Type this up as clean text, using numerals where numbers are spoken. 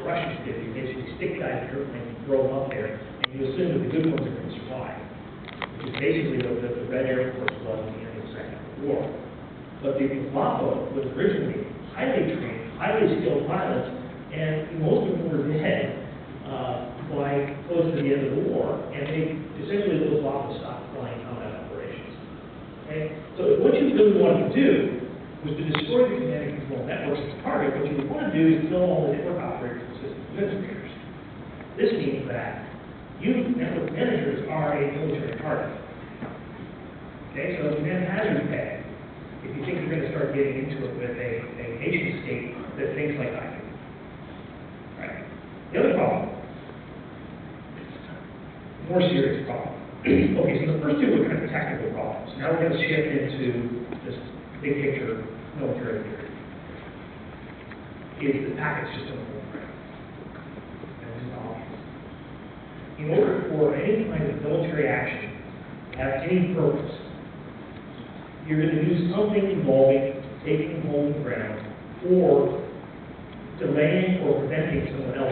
Russians did. They basically stick guys in airplanes and throw them up there, and you assume that the good ones are going to survive, which is basically what the Red Air Force was at the end of the Second World War. But the Luftwaffe was originally highly trained, highly skilled pilots, and most of them were dead by close to the end of the war, and they essentially the Luftwaffe stopped flying combat operations. Okay? So what you really wanted to do was to destroy the command and control networks of the target. What you would want to do is kill all the network operators and system administrators. This means that you, network managers, are a military target. Okay, so command hazard pay, if you think you're going to start getting into it with a nation state that thinks like I do. Right? The other problem, more serious problem. Okay, so the first two were kind of technical problems. Now we're going to shift into this big picture military theory. Is the packet system program. And this is obvious. In order for any kind of military action to have any purpose, you're going to do something involving taking home ground or delaying or preventing someone else